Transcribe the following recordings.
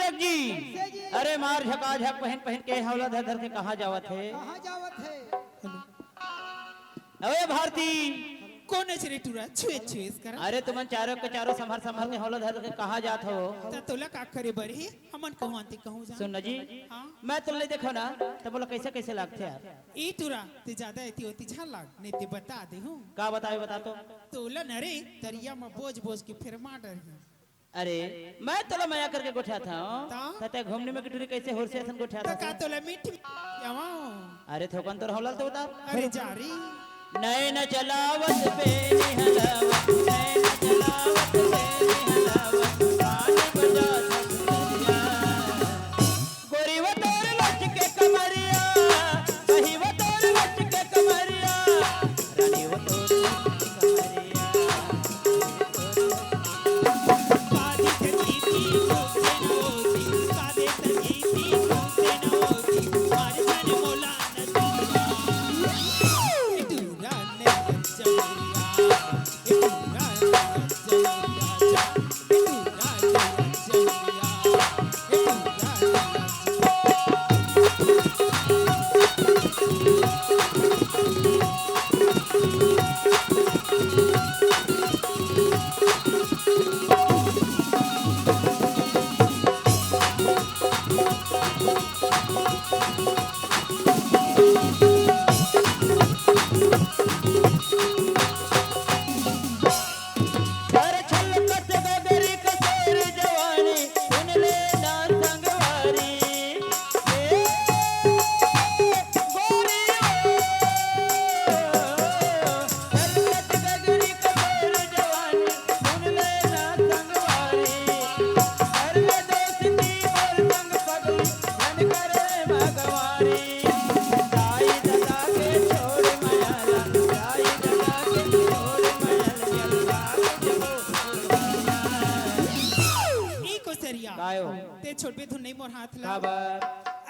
अरे मार झका झक पहन पहन के हौला धर धर के कहाँ जावत है? कहाँ जावत है? अरे भारती कौन है रे टूरा छुए छुए कर? अरे तुमन चारों के चारों संभाल संभाल के हौला धर के कहाँ जात हो? ता तोला का करे बरे हमन कहूं आंती कहूं जा। सुन जी हाँ? मैं तुमने देखो ना तो बोला कैसे कैसे लगते यार? ई टूरा ते ज्यादा एती होती झा लाग नहीं ते बता दे हूं। का बताए बता तो? तोला नरे दरिया में बोझ बोझ के फिर मार डर। अरे मैं तोला माया करके गोठा था ता? तते घूमने में किटूरी कैसे होर से असन गोठा ता था? का तोला मीठी जावाओ। अरे थोकन तो हौला तो बता। अरे जारी नैन चलावत पे निहलावत नैन चलावत पे निहलावत गान बजा दरिया गोरी वो तोर लच के कमरिया कहीं वो तोर लच के कमरिया रानी वो तोर लच के कमरिया कादी तजीती होते न होती कादे तजीती होते न होती मारे जाने मोला मोर हाथ ला काबर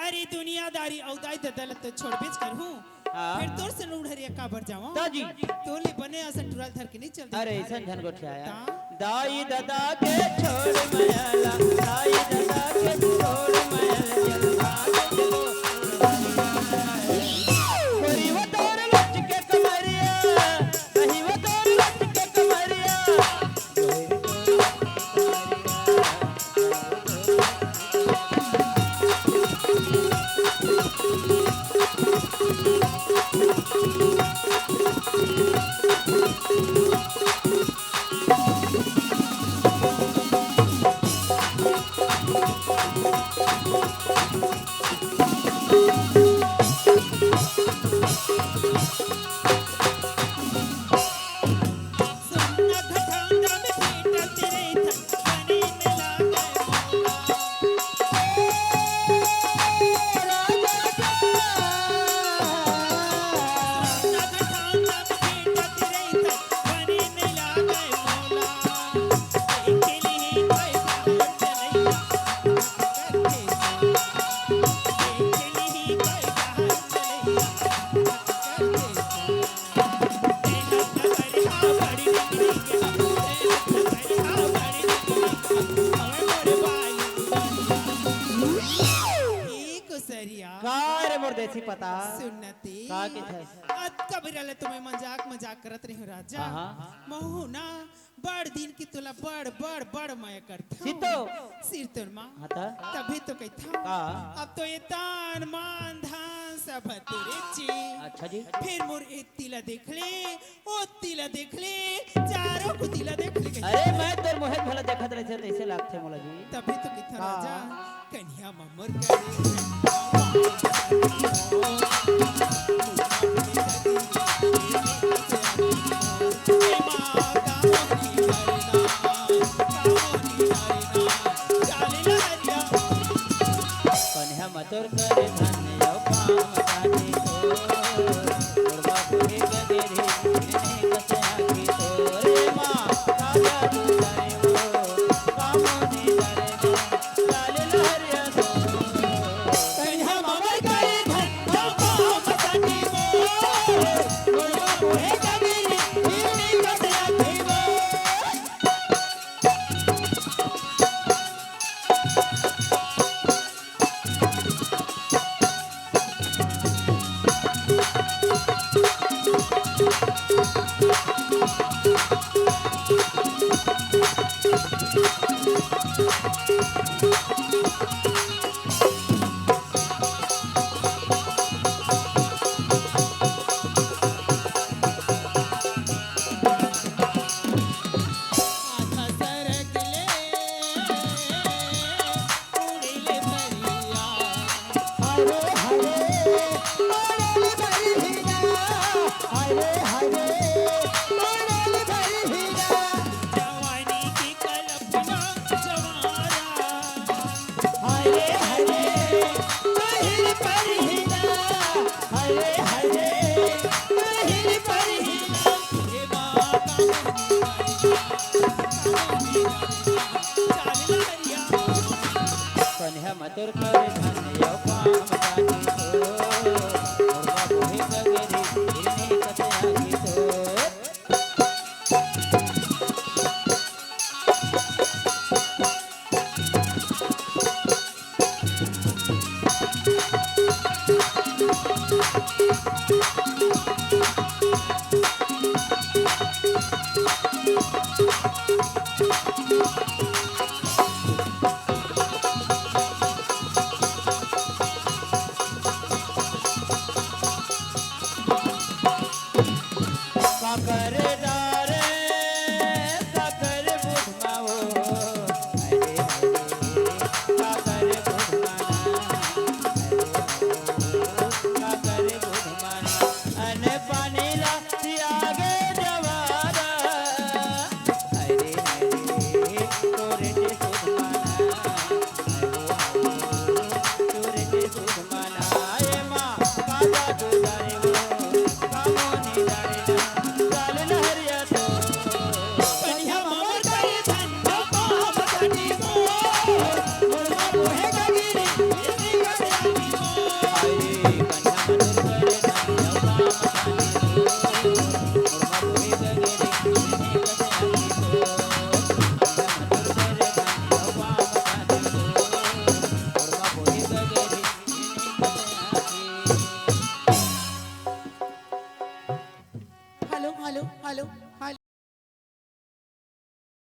अरे दुनियादारी औदाई ददलत तो छोड़ बेच कर हूँ हाँ। फिर तोर से उड़हरिया काबर जाऊँ दादी तोले बने असन टुरल धर के नहीं चलते अरे ऐसा झन गोठे आया ता? दाई दादा के छोड़ मयाला दाई दादा के छोड़ मयाला चल भाग चलो गोरी वो तोर लच के कमरिया नहीं वो तोर लच के कमरिया सुनना घटाऊंगा मैं बेटा तेरे धन बने में लागे मौला सुनना कार मोर देसी पता सुन्नती का के थे अत कबीरले तुम्हें मजाक करत रही हो राजा हाँ। महू ना बड़ दिन की तुला बड़ मैं करता सीतो सिर तोर माँ हता तभी तो कहता का अब तो ये तान मान धान सब तेरे ची अच्छा जी फिर मोर एक तिला देख ले ओ तिला देख ले चारों को तिला देख ले अरे मैं तोर मोहित भला देखत रहे थे ऐसे लागथे मोला जी तभी तो कहता हाँ। राजा कन्या ममर करे कन्या मतोर करे धन्य यो काम काटे तो मोरबा पुरे के रे ने कसे आकी तो रे मां राजा तू करे वो कामो नी करे दो लाल लहरिया दो कन्या ममर करे धन्य यो काम काटे तो मोरबा पुरे के रे ने कसे आकी तो आधा सरक ले उड़िले भरिया हरे हरे मोरल भरी हीरा हरे हरे मोरल भरी हीरा जवानी की कल्पना जवारा हरे हरे महिर पर हीरा हरे